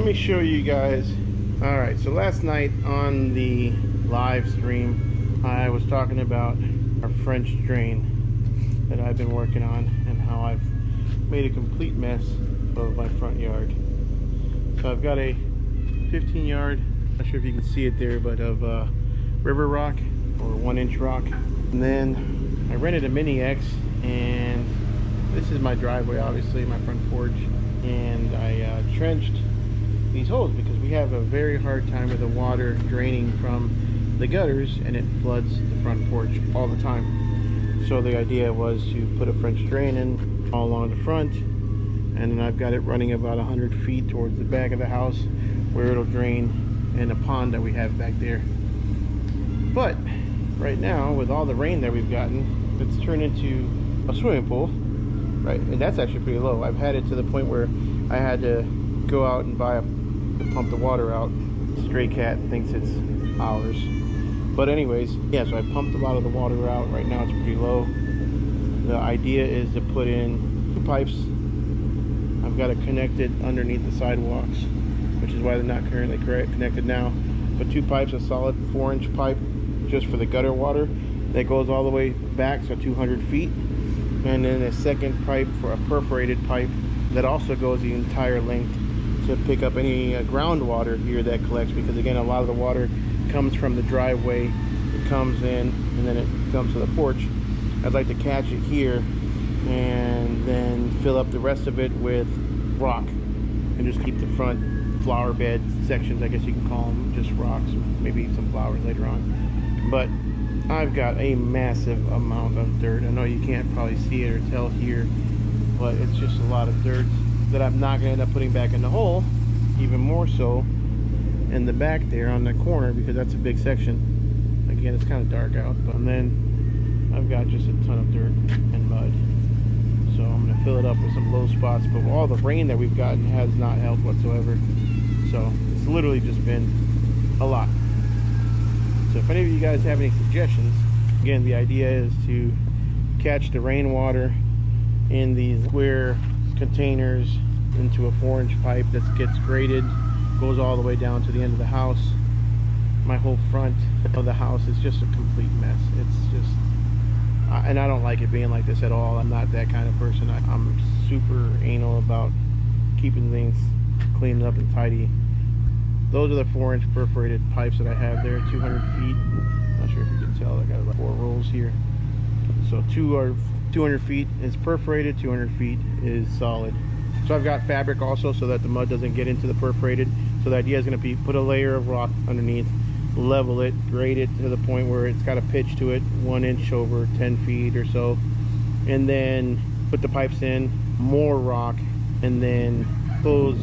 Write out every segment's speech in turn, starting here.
me show you guys. All right, so last night on the live stream, I was talking about our French drain that I've been working on and how I've made a complete mess of my front yard. So I've got a 15-yard, not sure if you can see it there, but of river rock or 1-inch rock. And then I rented a Mini X, and this is my driveway, obviously, my front porch. And I trenched these holes because we have a very hard time with the water draining from the gutters, and it floods the front porch all the time. So the idea was to put a French drain in all along the front, and then I've got it running about 100 feet towards the back of the house where it'll drain in a pond that we have back there. But right now, with all the rain that we've gotten, it's turned into a swimming pool, right? And that's actually pretty low. I've had it to the point where I had to go out and buy to pump the water out. Stray cat thinks it's ours. But anyways, yeah, so I pumped a lot of the water out. Right now it's pretty low. The idea is to put in 2 pipes. I've got it connected underneath the sidewalks, which is why they're not currently connected now. But 2 pipes, a solid 4-inch pipe just for the gutter water that goes all the way back, so 200 feet. And then a second pipe for a perforated pipe that also goes the entire length to pick up any groundwater here that collects, because again, a lot of the water comes from the driveway. It comes in and then it comes to the porch. I'd like to catch it here and then fill up the rest of it with rock and just keep the front flower bed sections, I guess you can call them, just rocks, maybe some flowers later on. But I've got a massive amount of dirt. I know you can't probably see it or tell here, but it's just a lot of dirt that I'm not going to end up putting back in the hole, even more so in the back there on the corner, because that's a big section. Again, it's kind of dark out, but then I've got just a ton of dirt and mud. So I'm going to fill it up with some low spots, but all the rain that we've gotten has not helped whatsoever. So it's literally just been a lot. So if any of you guys have any suggestions, again, the idea is to catch the rainwater in these square containers into a 4-inch pipe that gets graded, goes all the way down to the end of the house. My whole front of the house is just a complete mess. It's just, and I don't like it being like this at all. I'm not that kind of person. I'm super anal about keeping things cleaned up and tidy. Those are the 4-inch perforated pipes that I have there, 200 feet. Not sure if you can tell, I got about 4 rolls here. So 200 feet is perforated, 200 feet is solid. So I've got fabric also so that the mud doesn't get into the perforated. So the idea is going to be put a layer of rock underneath, level it, grade it to the point where it's got a pitch to it, 1 inch over 10 feet or so. And then put the pipes in, more rock, and then close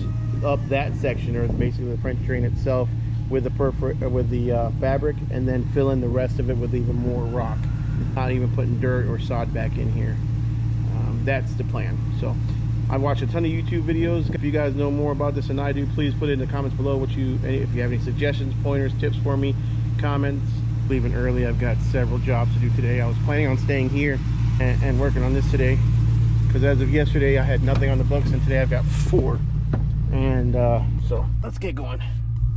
up that section, or basically the French drain itself, with the fabric, and then fill in the rest of it with even more rock. Not even putting dirt or sod back in here. That's the plan. So I watch a ton of YouTube videos. If you guys know more about this than I do, please put it in the comments below if you have any suggestions, pointers, tips for me, comments. Leaving early, I've got several jobs to do today. I was planning on staying here and working on this today, because as of yesterday I had nothing on the books, and today I've got 4. And so let's get going.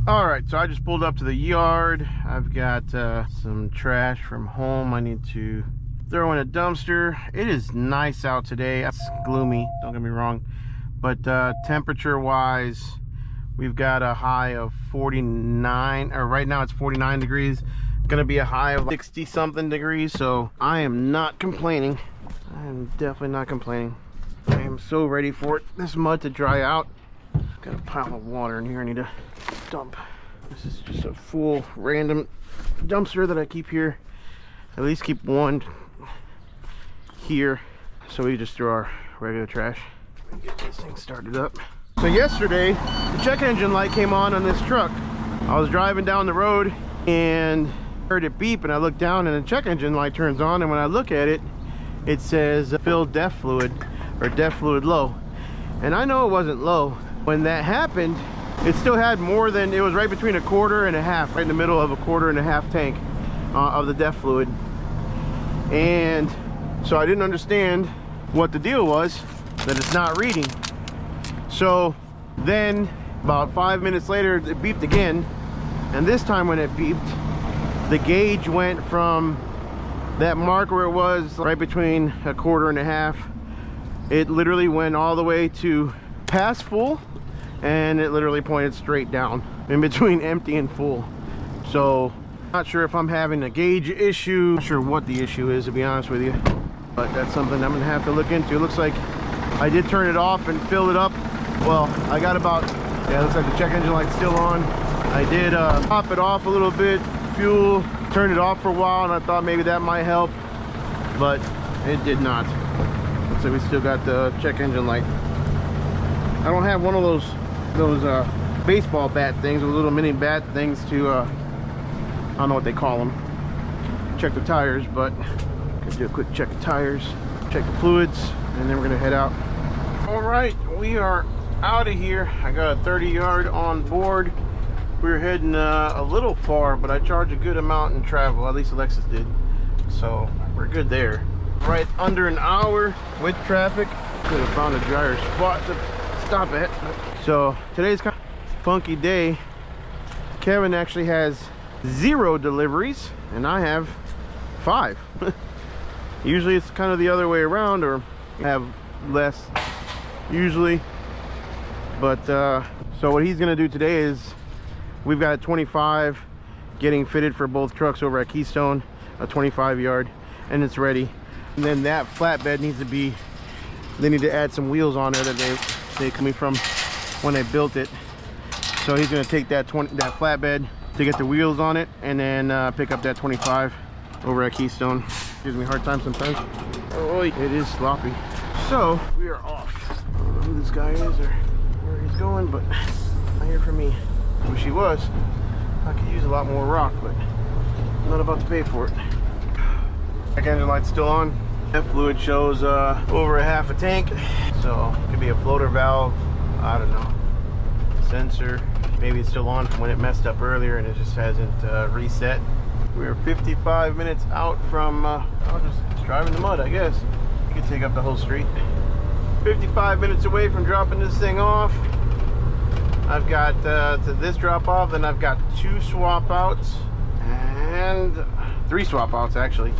All right, so I just pulled up to the yard. I've got some trash from home I need to throw in a dumpster. It is nice out today. It's gloomy, don't get me wrong, but temperature wise, we've got a high of 49, or right now it's 49 degrees. Gonna be a high of 60 something degrees, so I am not complaining. I am definitely not complaining. I am so ready for this mud to dry out. Got a pile of water in here I need to dump. This is just a full random dumpster that I keep here. At least keep one here, so we just throw our regular trash. Let me get this thing started up. So yesterday, the check engine light came on this truck. I was driving down the road and heard it beep, and I looked down and the check engine light turns on, and when I look at it, it says fill DEF fluid, or DEF fluid low. And I know it wasn't low. When that happened, it still had more than, it was right between 1/4 and 1/2, right in the middle of 1/4 and 1/2 tank of the DEF fluid. And so I didn't understand what the deal was, that it's not reading. So then About 5 minutes later, it beeped again. And this time when it beeped, the gauge went from that mark where it was right between a quarter and a half. It literally went all the way to past full, and it literally pointed straight down in between empty and full. So not sure if I'm having a gauge issue, not sure what the issue is, to be honest with you, but that's something I'm gonna have to look into. It looks like I did turn it off and fill it up. Well, I got about, yeah, it looks like the check engine light's still on. I did top it off a little bit, fuel, turned it off for a while, and I thought maybe that might help, but it did not. So we still got the check engine light. I don't have one of those baseball bat things, those little mini bat things to I don't know what they call them, check the tires, but gonna do a quick check the tires, check the fluids, and then we're gonna head out. All right, we are out of here. I got a 30-yard on board. We're heading a little far, but I charge a good amount in travel, at least Alexis did, so we're good there. Right under an hour with traffic. Could have found a drier spot to stop at. So today's kind of a funky day. Kevin actually has 0 deliveries and I have 5. Usually it's kind of the other way around, or have less usually, but so what he's gonna do today is, we've got a 25 getting fitted for both trucks over at Keystone, a 25-yard, and it's ready. And then that flatbed needs to be, they need to add some wheels on there that they coming from when they built it. So he's gonna take that flatbed to get the wheels on it, and then pick up that 25 over at Keystone. Gives me a hard time sometimes. Oh, it is sloppy. So we are off. I don't know who this guy is or where he's going, but not here for me. Wish he was. I could use a lot more rock, but I'm not about to pay for it. Check engine light's still on. That fluid shows over a half a tank, so it could be a floater valve, I don't know, sensor. Maybe it's still on from when it messed up earlier and it just hasn't reset. We're 55 minutes out from I'll just drive in the mud, I guess. You can take up the whole street. 55 minutes away from dropping this thing off. I've got to this drop off, and I've got 2 swap outs and 3 swap outs actually.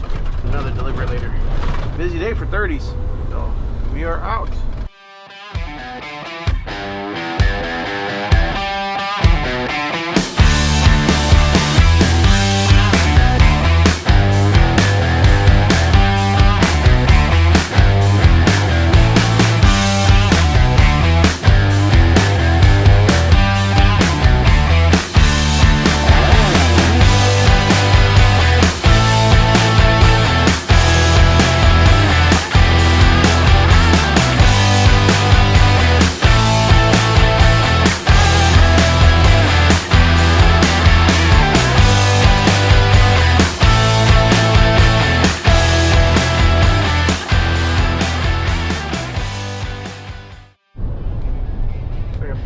Another delivery later. Busy day for 30s. So we are out.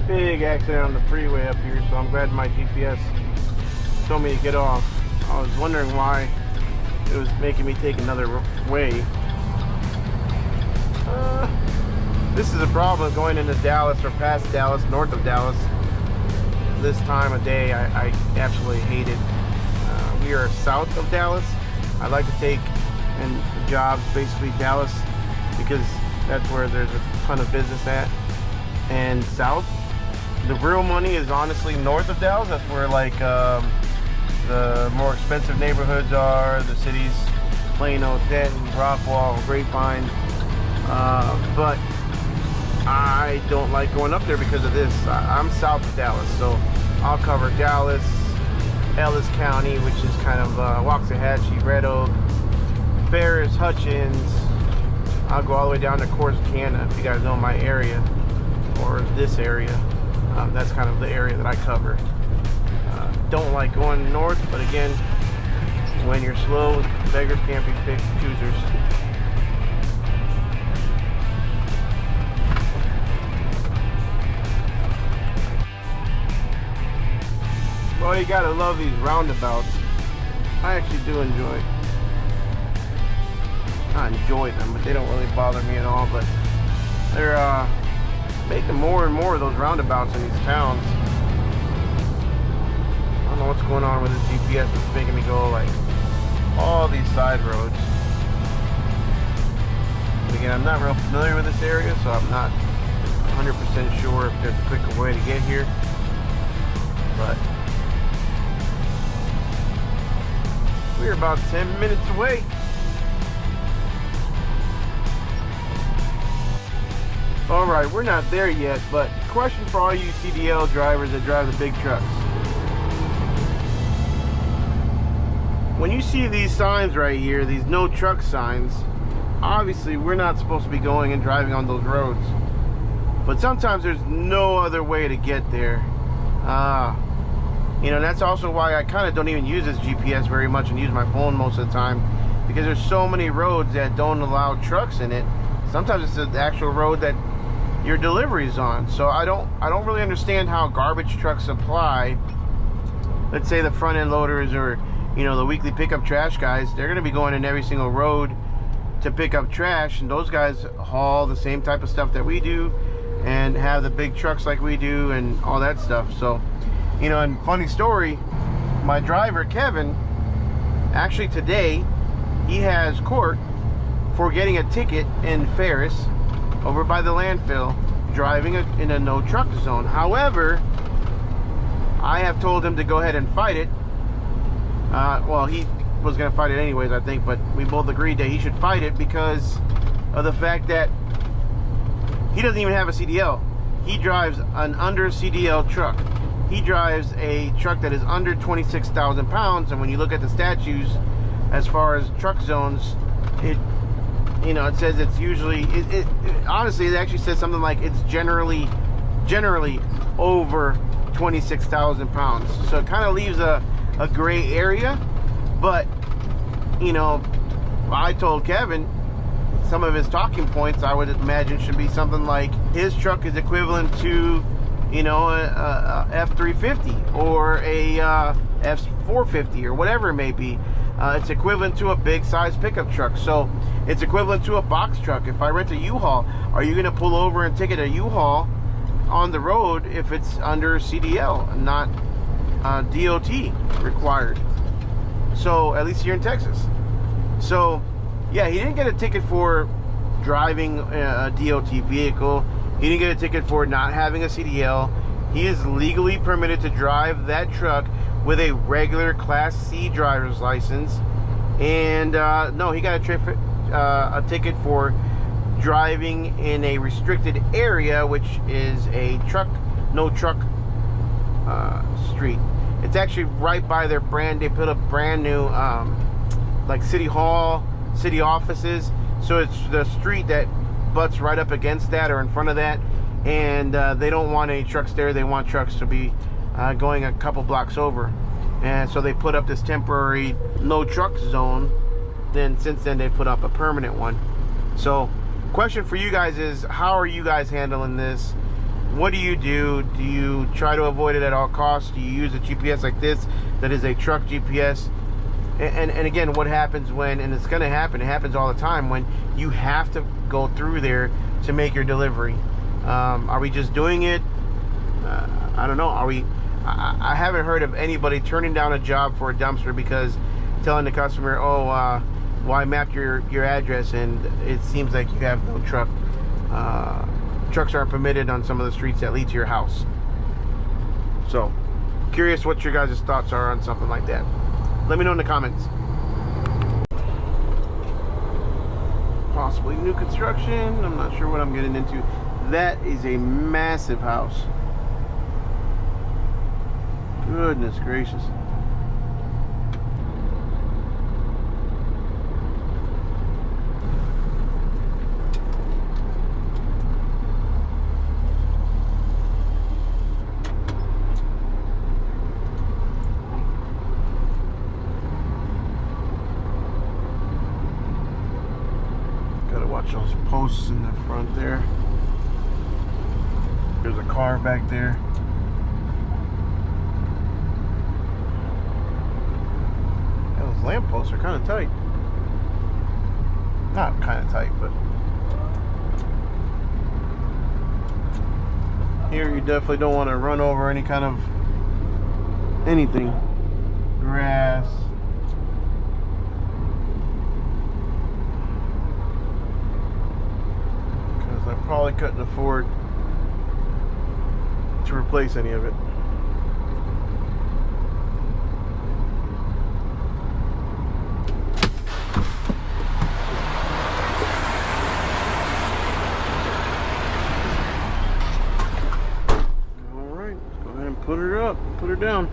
Big accident on the freeway up here, so I'm glad my GPS told me to get off. I was wondering why it was making me take another way. This is a problem going into Dallas or past Dallas, north of Dallas. This time of day, I absolutely hate it. We are south of Dallas. I like to take jobs basically Dallas because that's where there's a ton of business at. And south, the real money is honestly north of Dallas. That's where like the more expensive neighborhoods are, the cities, Plano, Denton, Rockwall, Grapevine. But I don't like going up there because of this. I'm south of Dallas, so I'll cover Dallas, Ellis County, which is kind of Waxahachie, Red Oak, Ferris, Hutchins. I'll go all the way down to Corsicana, if you guys know my area, or this area. That's kind of the area that I cover. Don't like going north, but again, when you're slow, beggars can't be pick choosers. Well, you gotta love these roundabouts. I actually do enjoy. Not enjoy them, but they don't really bother me at all. But they're making more and more of those roundabouts in these towns. I don't know what's going on with this GPS. It's making me go like all these side roads. And again, I'm not real familiar with this area, so I'm not 100% sure if there's a quicker way to get here. But we're about 10 minutes away. Alright, we're not there yet, but question for all you CDL drivers that drive the big trucks. When you see these signs right here, these no truck signs, obviously we're not supposed to be going and driving on those roads. But sometimes there's no other way to get there. You know, that's also why I kind of don't even use this GPS very much and use my phone most of the time, because there's so many roads that don't allow trucks in it. Sometimes it's the actual road that your delivery is on. So I don't really understand how garbage trucks apply. Let's say the front end loaders or, you know, the weekly pickup trash guys, they're going to be going in every single road to pick up trash, and those guys haul the same type of stuff that we do and have the big trucks like we do and all that stuff. So, you know, and funny story, my driver Kevin, actually today he has court for getting a ticket in Ferris over by the landfill, driving in a no truck zone. However, I have told him to go ahead and fight it. Well, he was going to fight it anyways, I think, but we both agreed that he should fight it because of the fact that he doesn't even have a CDL. He drives an under CDL truck. He drives a truck that is under 26,000 pounds, and when you look at the statutes as far as truck zones, it, you know, it says it's usually, honestly, it actually says something like it's generally over 26,000 pounds. So it kind of leaves a gray area. But, you know, I told Kevin some of his talking points, I would imagine, should be something like his truck is equivalent to, you know, a F350 or a F450 or whatever it may be. It's equivalent to a big size pickup truck. So it's equivalent to a box truck. If I rent a U-Haul, are you going to pull over and ticket a U-Haul on the road if it's under CDL, not DOT required? So at least here in Texas. So yeah, he didn't get a ticket for driving a DOT vehicle. He didn't get a ticket for not having a CDL. He is legally permitted to drive that truck with a regular Class C driver's license. And no, he got a ticket for driving in a restricted area, which is a no truck street. It's actually right by their they put up brand new like city hall, city offices. So it's the street that butts right up against that or in front of that, and they don't want any trucks there. They want trucks to be going a couple blocks over, and so they put up this temporary no truck zone. Then since then they put up a permanent one. So question for you guys is, how are you guys handling this? What do you do? Do you try to avoid it at all costs? Do you use a GPS like this that is a truck GPS? And again, what happens when, and it's going to happen, it happens all the time, when you have to go through there to make your delivery? Are we just doing it? I don't know. I haven't heard of anybody turning down a job for a dumpster because telling the customer, oh, well, I mapped your address and it seems like you have no truck. Trucks aren't permitted on some of the streets that lead to your house. So, curious what your guys' thoughts are on something like that. Let me know in the comments. Possibly new construction. I'm not sure what I'm getting into. That is a massive house. Goodness gracious. Those posts in the front there. There's a car back there. Yeah, those lampposts are kind of tight. Not kind of tight, but Here you definitely don't want to run over any kind of anything. Grass. Because I probably couldn't afford to replace any of it. Alright, let's go ahead and put her up, put her down.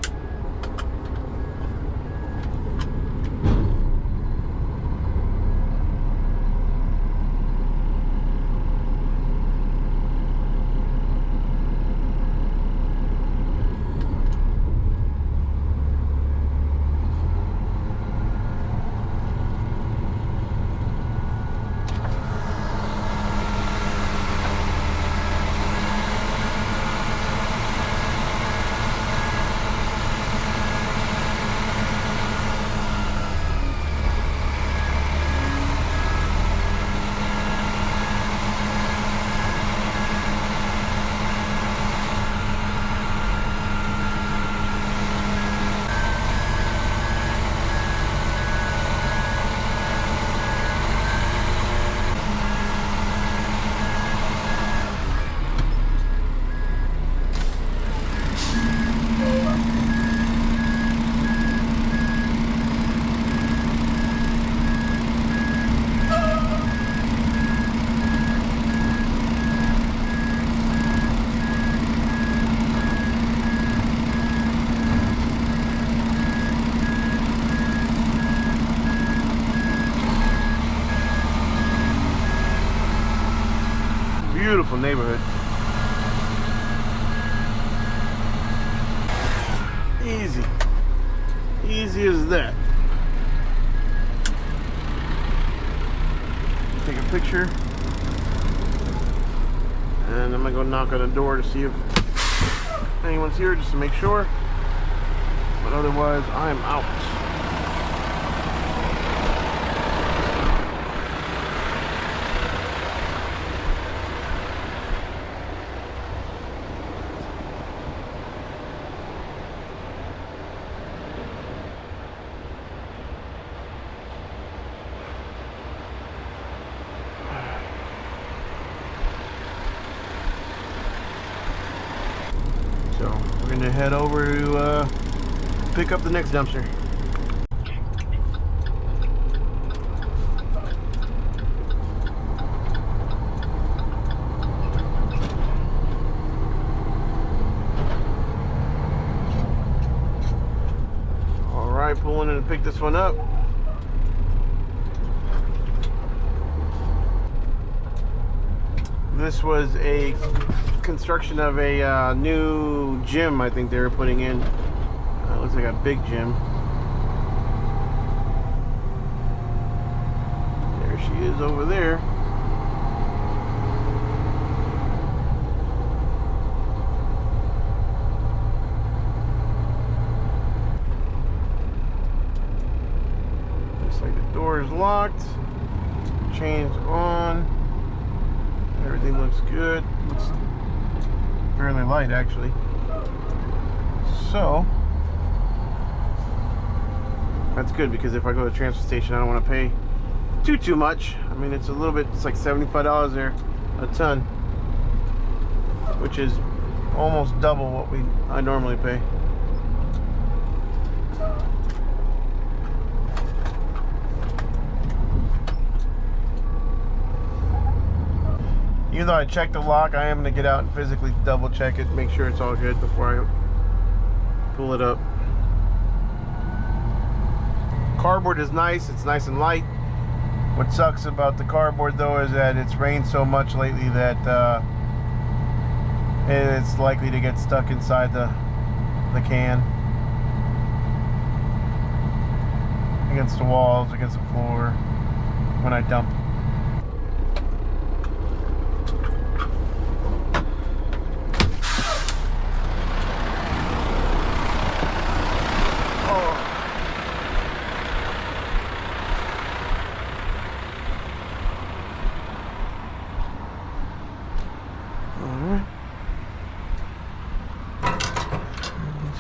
Beautiful neighborhood. Easy. Easy as that. Take a picture. And I'm gonna go knock on the door to see if anyone's here, just to make sure. But otherwise, I am out. So we're gonna head over to pick up the next dumpster. All right, pulling in to pick this one up. This was a construction of a new gym I think they were putting in. Looks like a big gym. There she is over there. Looks like the door is locked. Chain's on. Everything looks good. Looks fairly light actually. So that's good, because if I go to the transfer station, I don't want to pay too much. I mean, it's a little bit, it's like $75 there a ton, which is almost double what I normally pay. Even though I checked the lock, I am going to get out and physically double check it, make sure it's all good before I pull it up. Cardboard is nice, it's nice and light. What sucks about the cardboard though is that it's rained so much lately that it's likely to get stuck inside the can. Against the walls, against the floor when I dump.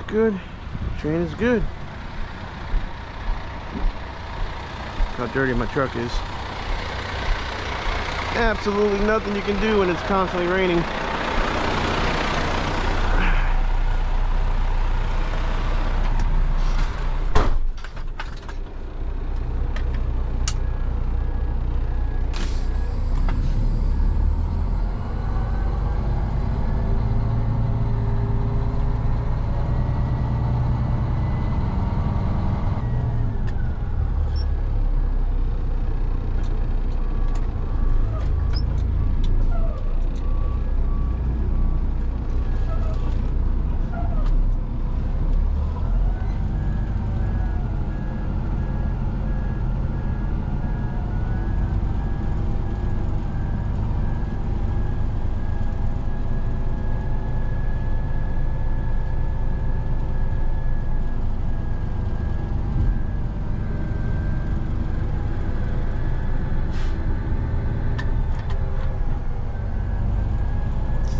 good. Train is good. Look how dirty my truck is. Absolutely nothing you can do when it's constantly raining.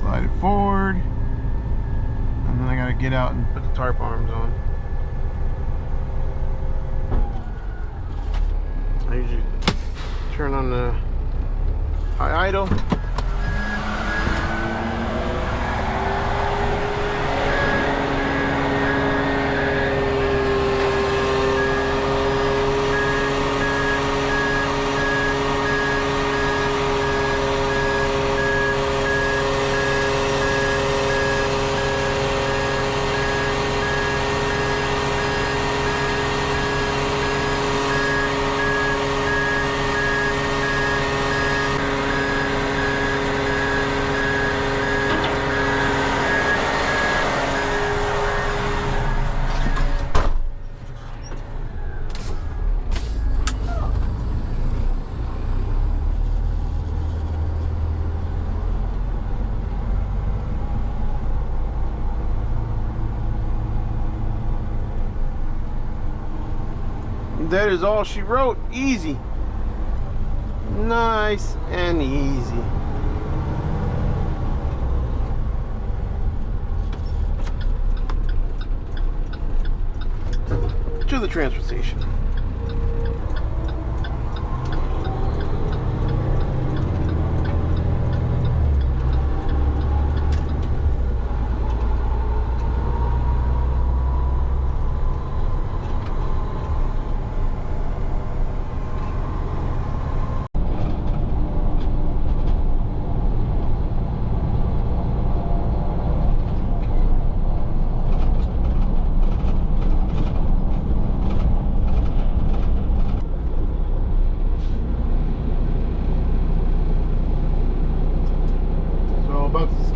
Slide it forward, and then I gotta get out and put the tarp arms on. I usually turn on the high idle. That is all she wrote. Easy. Nice and easy. To the transfer station.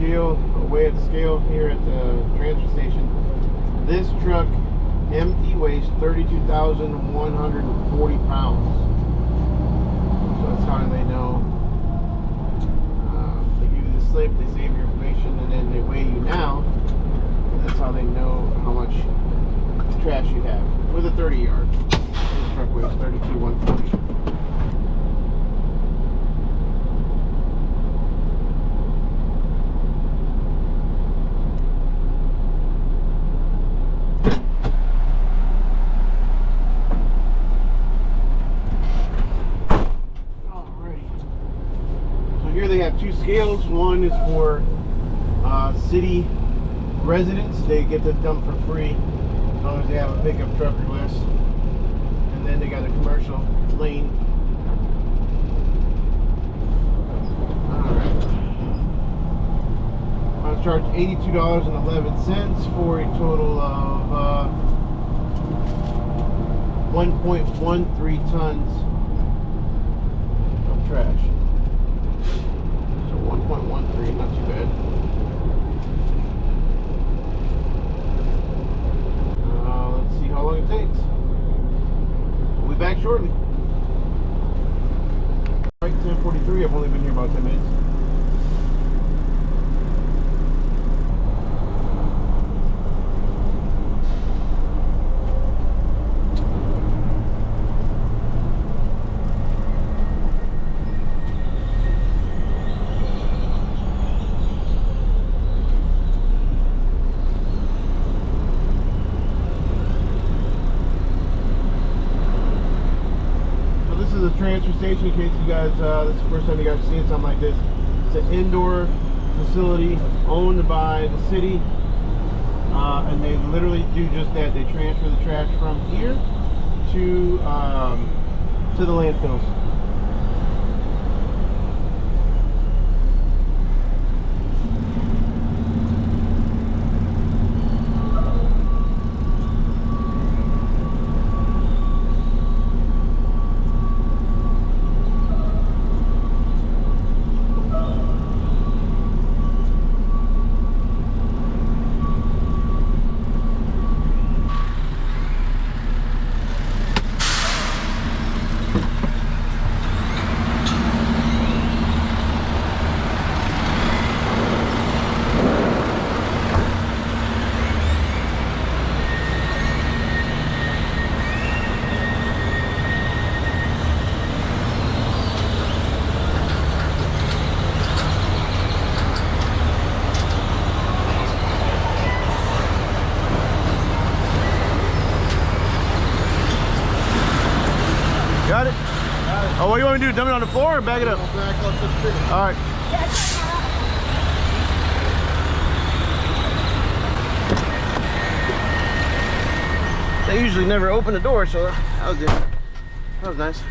Away at the scale here at the transfer station. This truck empty weighs 32,140 pounds. So that's how they know. They give you the slip, they save your information, and then they weigh you now. And that's how they know how much trash you have with a 30 yard. This truck weighs 32,140. Here they have two scales. One is for city residents. They get the dump for free as long as they have a pickup truck or less. And then they got a commercial lane. Alright. I was charged $82.11 for a total of 1.13 tons of trash. 1.13, not too bad. Let's see how long it takes. We'll be back shortly. Right, 10:43. I've only been here about 10 minutes. transfer station, in case you guys, this is the first time you guys have seen something like this. It's an indoor facility owned by the city, and they literally do just that. They transfer the trash from here to the landfills. Got it? Oh, what do you want me to do? Dump it on the floor or bag it up? Back up to the street. All right. They usually never open the door, so that was good. That was nice.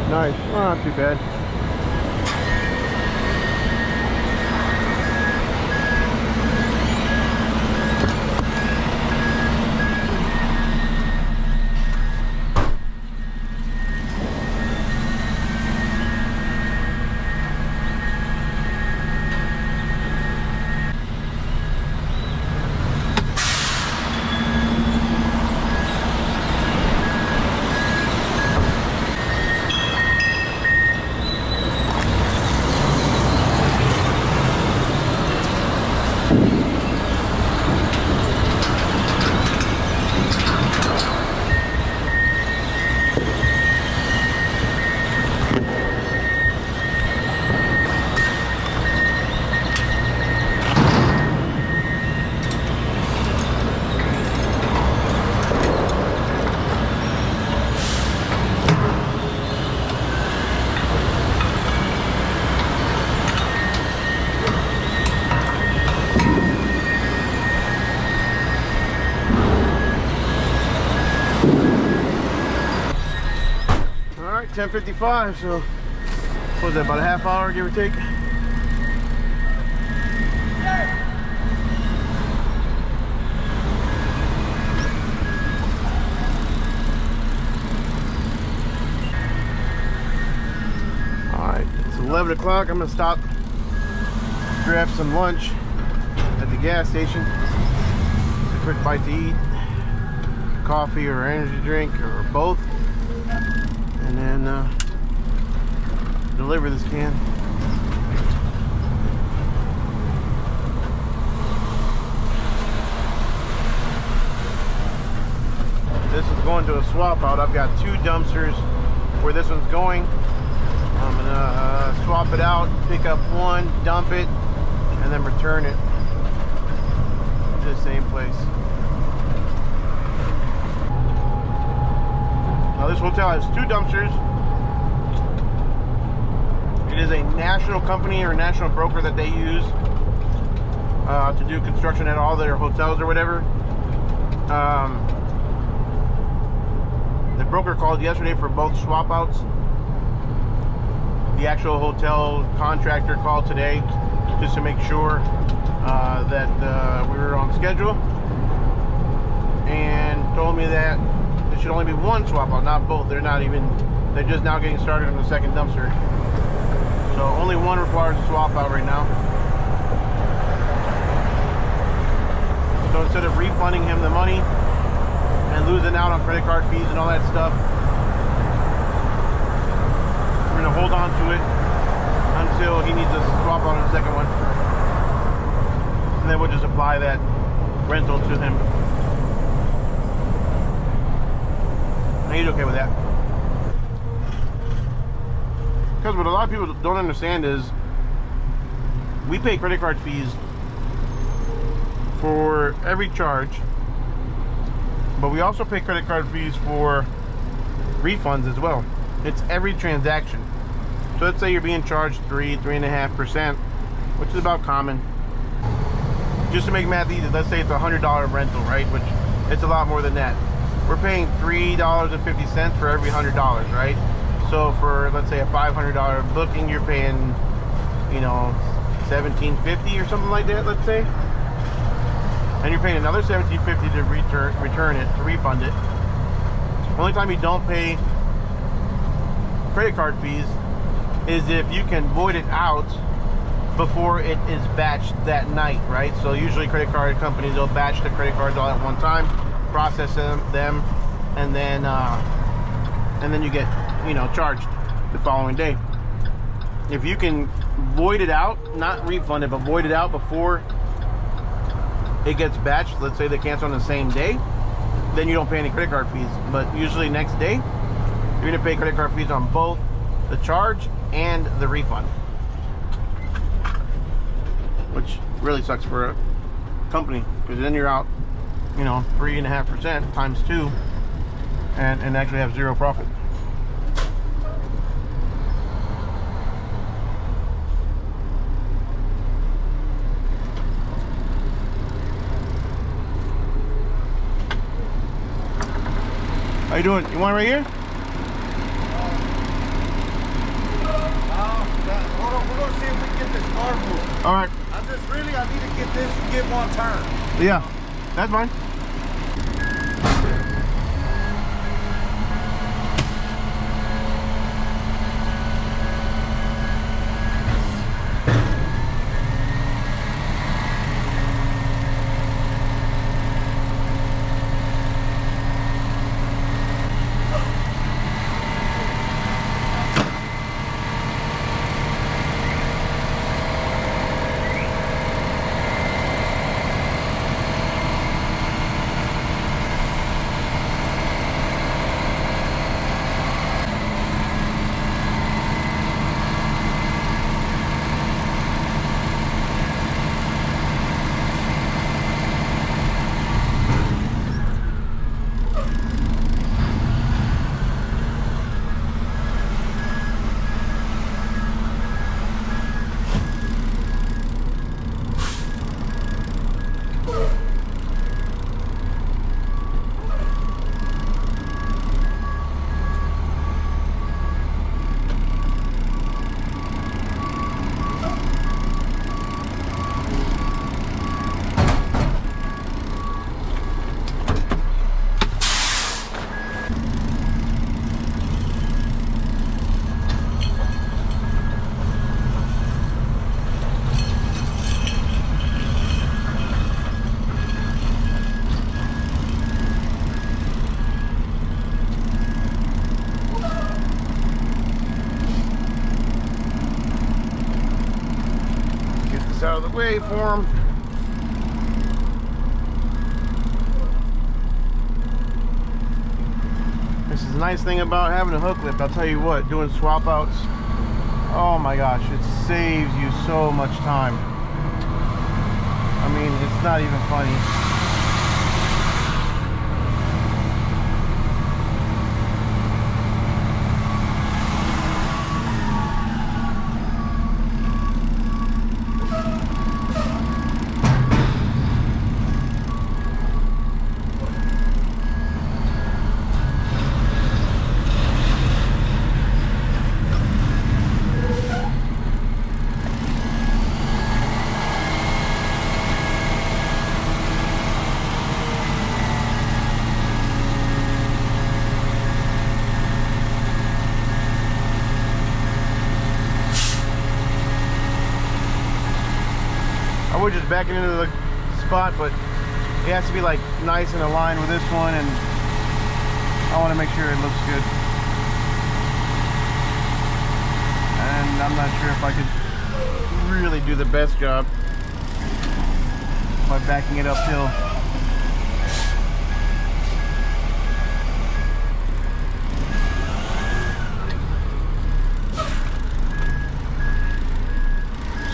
Nice. Well, not too bad. All right, 10:55. So, what was that? About a half hour, give or take. All right, it's 11 o'clock. I'm gonna stop, grab some lunch at the gas station. A quick bite to eat, coffee or energy drink or both, and then deliver this can. This is going to a swap out. I've got 2 dumpsters where this one's going. I'm gonna swap it out, pick up one, dump it, and then return it to the same place. Now this hotel has 2 dumpsters, It is a national company or national broker that they use to do construction at all their hotels or whatever. The broker called yesterday for both swap outs. The actual hotel contractor called today just to make sure that we were on schedule, and told me that it should only be one swap out, not both. They're just now getting started on the second dumpster. So only one requires a swap out right now. So instead of refunding him the money and losing out on credit card fees and all that stuff, we're gonna hold on to it until he needs to swap out on the second one, and then we'll just apply that rental to him. And he's okay with that. Because what a lot of people don't understand is we pay credit card fees for every charge, but we also pay credit card fees for refunds as well. It's every transaction. So let's say you're being charged 3.5%, which is about common. Just to make math easy, let's say it's a $100 rental, right? Which it's a lot more than that. We're paying $3.50 for every $100, right? So for, let's say, a $500 booking, you're paying, you know, $17.50 or something like that, let's say. And you're paying another $17.50 to return it, to refund it. The only time you don't pay credit card fees is if you can void it out before it is batched that night, right? So usually credit card companies will batch the credit cards all at one time, process them, and then you get, you know, charged the following day. If you can void it out, not refund it, but void it out before it gets batched, let's say they cancel on the same day, then you don't pay any credit card fees. But usually next day, you're gonna pay credit card fees on both the charge and the refund, which really sucks for a company, because then you're out, you know, 3.5% times 2, and actually have zero profit. How you doing? You want it right here? Hold on, we're gonna see if we can get this car moved. All right. I need to get this and get one turn. Yeah, that's fine. Out of the way for him. This is the nice thing about having a hook lift. I'll tell you what, doing swap outs, oh my gosh, it saves you so much time. I mean, it's not even funny. we're just backing into the spot, but it has to be like nice and aligned with this one, and I want to make sure it looks good. And I'm not sure if I could really do the best job by backing it uphill.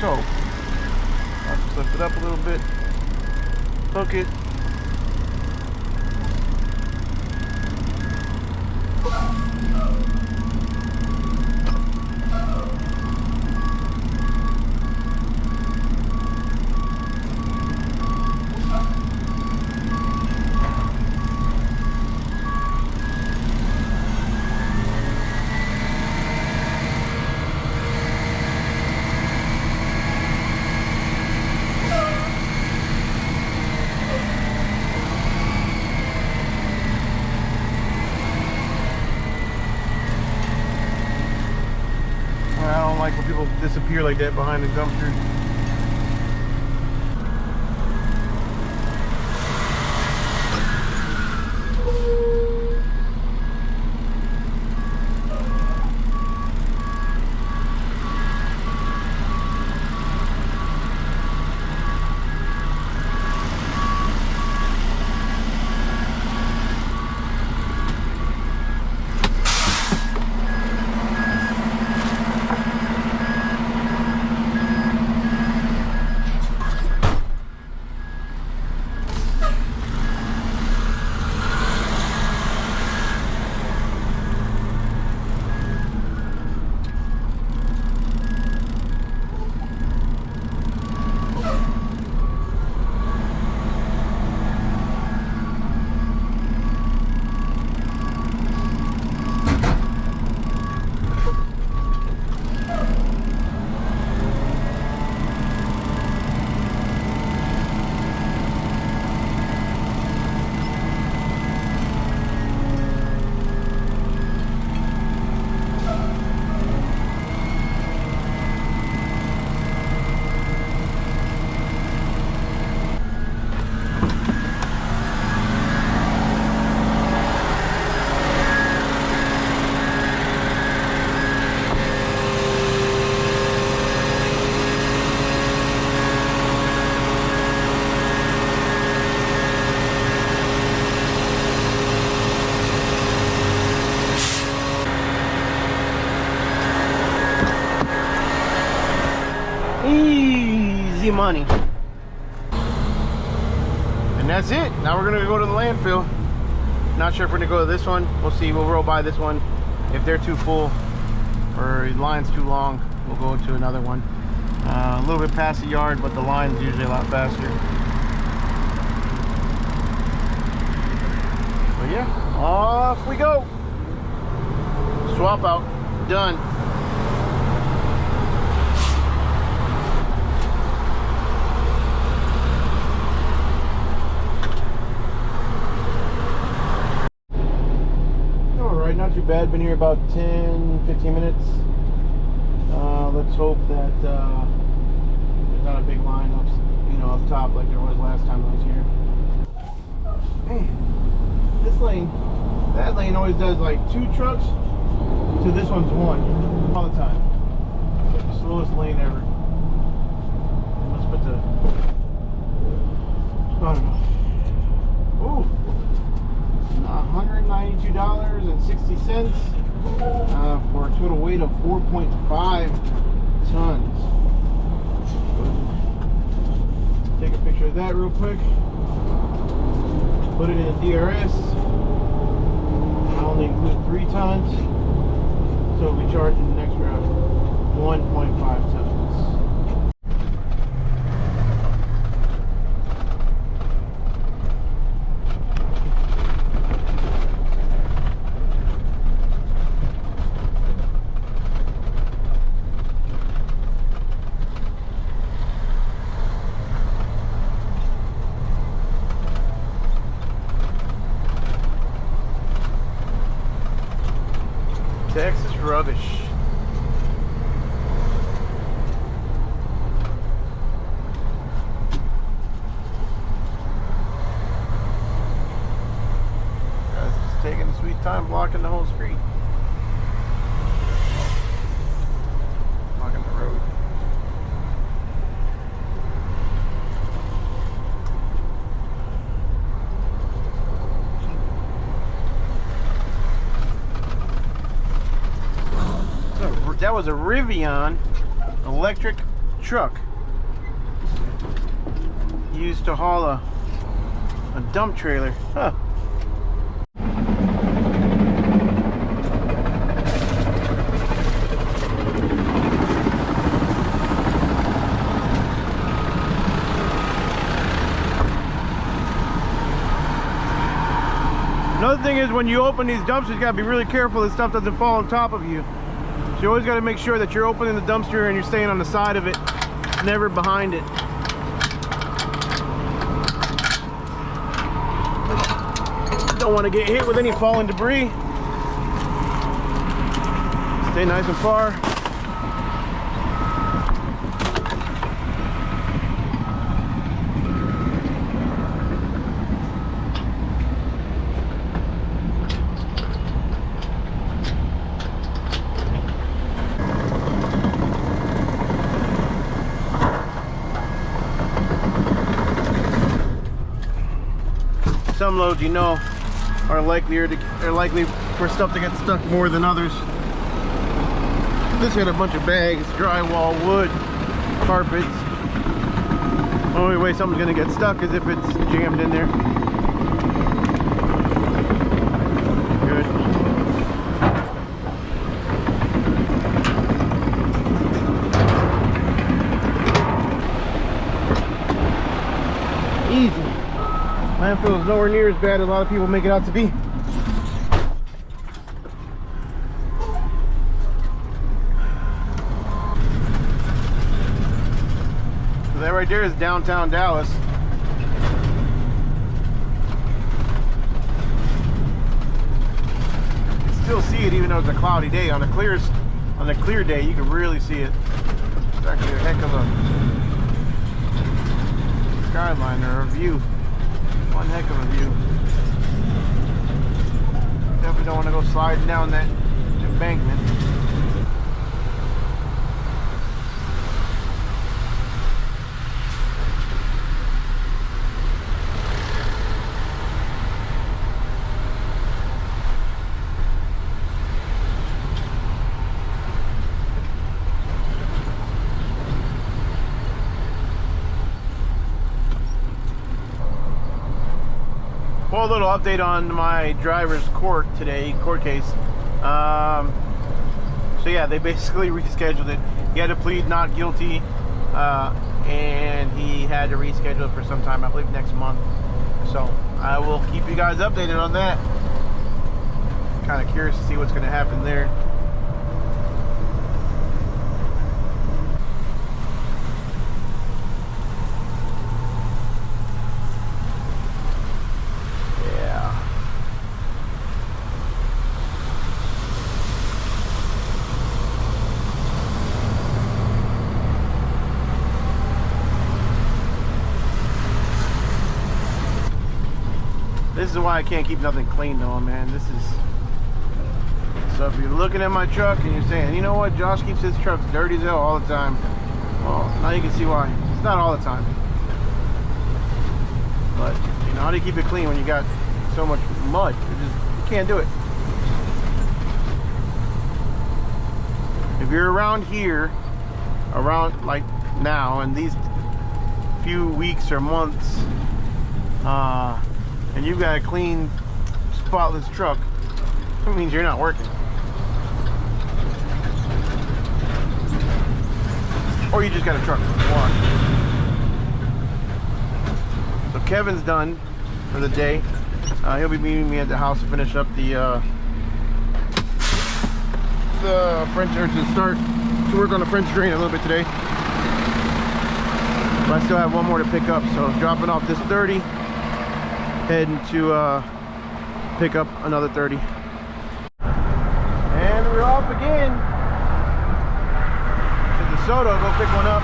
So, I'll just lift it up a little bit, hook it. Like when people disappear like that behind the dumpster. Easy money. And that's it. Now we're gonna go to the landfill. Not sure if we're gonna go to this one. We'll see. We'll roll by this one. If they're too full or the line's too long, we'll go to another one. A little bit past the yard, but the line's usually a lot faster. But yeah, off we go. Swap out. Done. Not too bad. Been here about 10-15 minutes. Let's hope that there's not a big line up, up top like there was last time I was here. Hey, this lane, that lane always does like 2 trucks to this one's 1 all the time. It's like the slowest lane ever. Let's put the, I don't know. Ooh. $192.60 for a total weight of 4.5 tons. Take a picture of that real quick. Put it in a DRS. I only include 3 tons, so we'll be charging an extra 1.5 tons. Texas rubbish. time blocking the whole street. Blocking the road. That was a Rivian electric truck used to haul a dump trailer. Huh. Another thing is when you open these dumpsters, you gotta be really careful that stuff doesn't fall on top of you. So you always gotta make sure that you're opening the dumpster and you're staying on the side of it, never behind it. Don't want to get hit with any falling debris. Stay nice and far. Some loads, you know, are likely for stuff to get stuck more than others. This had a bunch of bags, drywall, wood, carpets. Only way something's gonna get stuck is if it's jammed in there. Good. Easy. Landfill is nowhere near as bad as a lot of people make it out to be. So that right there is downtown Dallas. You can still see it even though it's a cloudy day. On a clear day, you can really see it. It's actually a heck of a skyline or a view. One heck of a view. Definitely don't want to go sliding down that embankment. Well, a little update on my driver's court case. So yeah, they basically rescheduled it. He had to plead not guilty, and he had to reschedule it for some time, I believe next month. So I will keep you guys updated on that. Kind of curious to see what's going to happen there. This is why I can't keep nothing clean though, man. This is... So if you're looking at my truck and you're saying, you know what, Josh keeps his truck dirty as hell all the time. Well, now you can see why. It's not all the time. But, you know, how do you keep it clean when you got so much mud? You can't do it. If you're around here, around like now, in these few weeks or months, and you've got a clean, spotless truck, it means you're not working. Or you just got a truck to wash. So Kevin's done for the day. He'll be meeting me at the house to finish up the French, or to start to work on the French drain a little bit today. But I still have one more to pick up, so dropping off this 30. Heading to pick up another 30. And we're off again to DeSoto, go pick one up.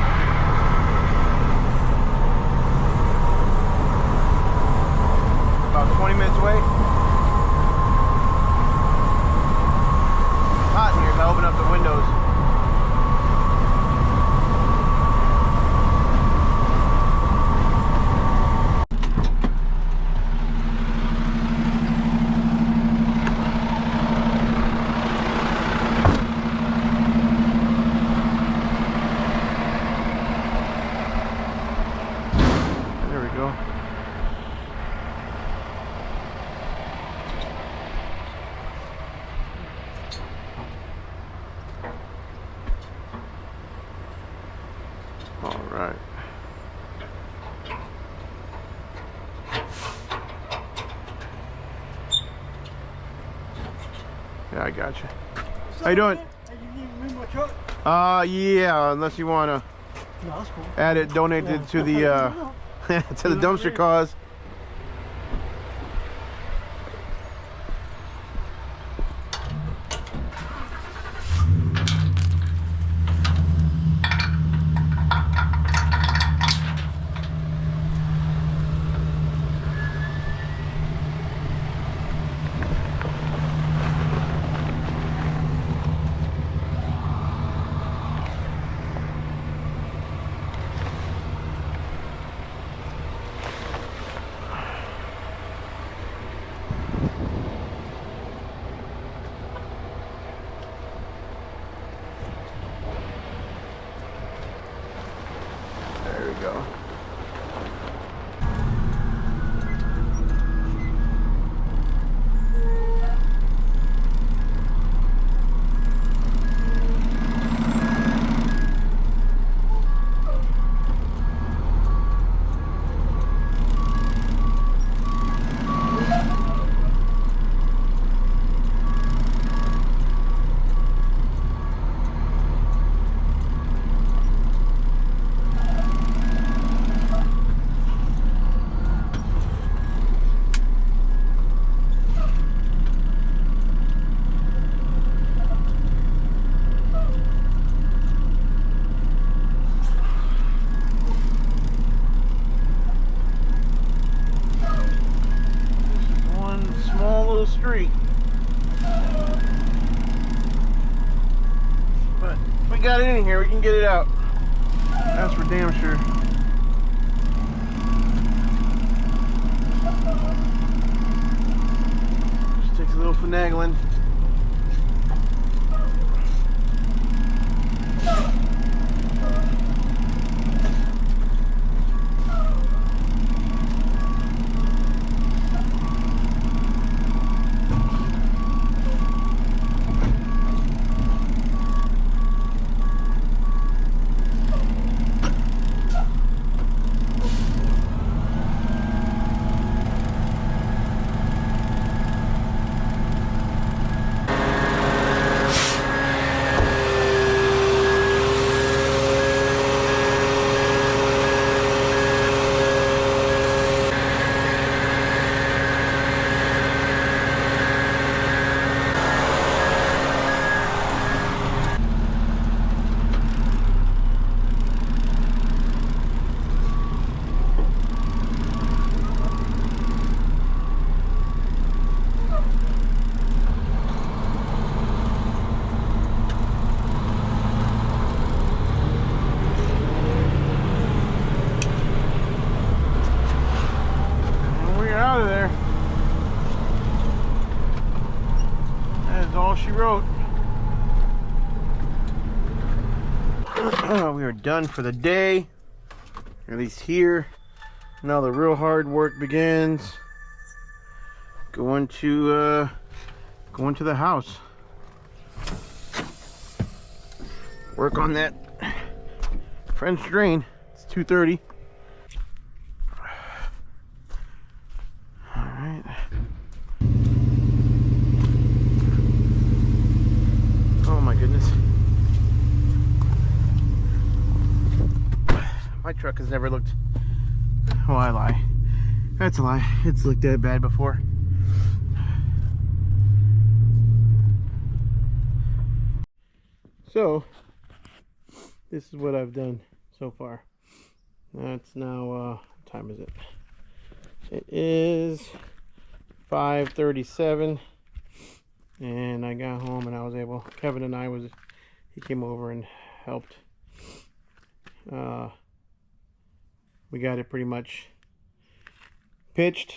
About 20 minutes away. Right. Yeah, I got you. How you doing? Hey, you need me my truck? Yeah, unless you want to No, that's cool. add it, donate it to the to the dumpster cause. There we go. One small little street. But if we got it in here, we can get it out. That's for damn sure. Just takes a little finagling. Out of there. That is all she wrote. We are done for the day, at least here. Now the real hard work begins. Going to the house. Work on that French drain. It's 2:30. Oh my goodness. My truck has never looked... Oh, I lie. That's a lie. It's looked that bad before. So, this is what I've done so far. That's now, what time is it? It is 5:37. And I got home and I was able, Kevin and I he came over and helped. We got it pretty much pitched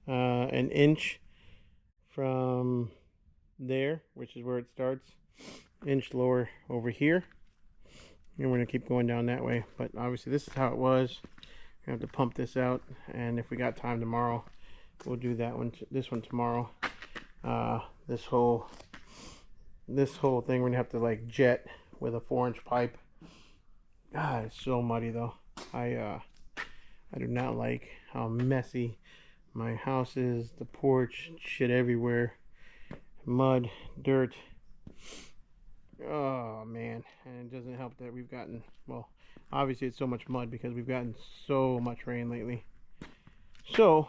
an inch from there, which is where it starts, inch lower over here. And we're gonna keep going down that way. But obviously this is how it was. We have to pump this out, and if we got time tomorrow, we'll do that one, this one tomorrow. This whole thing we're gonna have to like jet with a 4-inch pipe God, it's so muddy though. I do not like how messy my house is. The porch, shit everywhere, mud, dirt. Oh man, and it doesn't help that we've gotten, well, obviously it's so much mud because we've gotten so much rain lately. So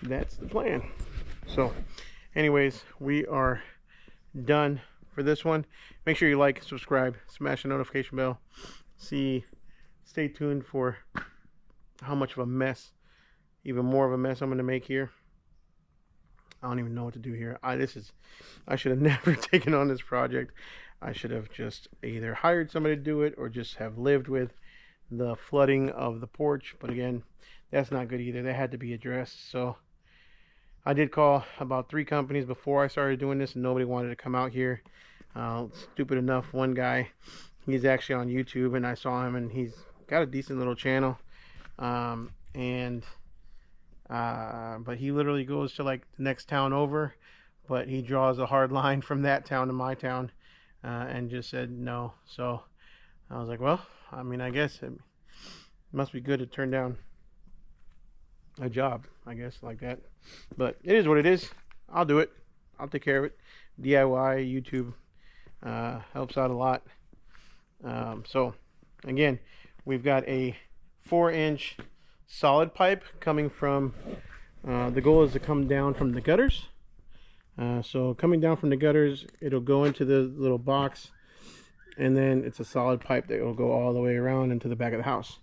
that's the plan. So anyways, we are done for this one. Make sure you like, subscribe, smash the notification bell. Stay tuned for how much of a mess, even more of a mess I'm going to make here. I don't even know what to do here. I should have never taken on this project. I should have just either hired somebody to do it or just have lived with the flooding of the porch. But again, that's not good either. That had to be addressed. So I did call about 3 companies before I started doing this, and nobody wanted to come out here. Stupid enough, one guy, he's actually on YouTube, and I saw him, and he's got a decent little channel. But he literally goes to like the next town over, but he draws a hard line from that town to my town, and just said no. So I was like, well, I mean, I guess it must be good to turn down a job, I guess, like that. But it is what it is. I'll do it. I'll take care of it. DIY YouTube helps out a lot. So again, we've got a 4-inch solid pipe coming from the goal is to come down from the gutters. So coming down from the gutters, it'll go into the little box, and then it's a solid pipe that will go all the way around into the back of the house.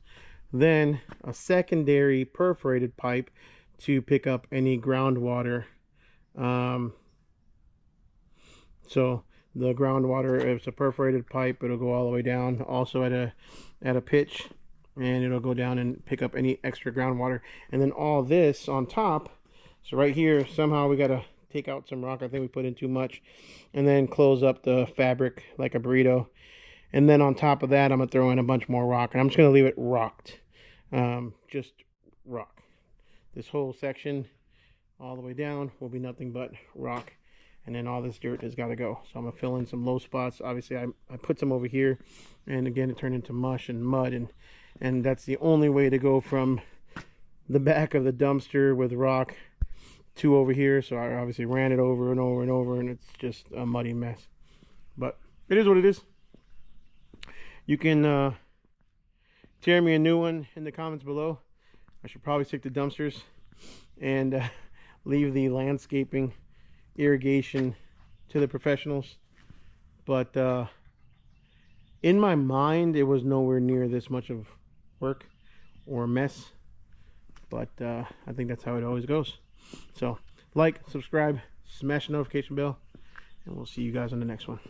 Then a secondary perforated pipe to pick up any groundwater. So the groundwater, if it's a perforated pipe, it'll go all the way down, also at a pitch, and it'll go down and pick up any extra groundwater. And then all this on top, so right here, somehow we got to take out some rock. I think we put in too much, and then close up the fabric like a burrito. And then on top of that, I'm going to throw in a bunch more rock, and I'm just going to leave it rocked. Just rock. This whole section all the way down will be nothing but rock. And then all this dirt has got to go. So I'm going to fill in some low spots. Obviously, I put some over here, and again, it turned into mush and mud. And that's the only way to go from the back of the dumpster with rock to over here. So I obviously ran it over and over and over, and it's just a muddy mess. But it is what it is. You can tear me a new one in the comments below. I should probably stick to dumpsters and leave the landscaping, irrigation to the professionals. But in my mind, it was nowhere near this much of work or mess. But I think that's how it always goes. So like, subscribe, smash the notification bell, and we'll see you guys on the next one.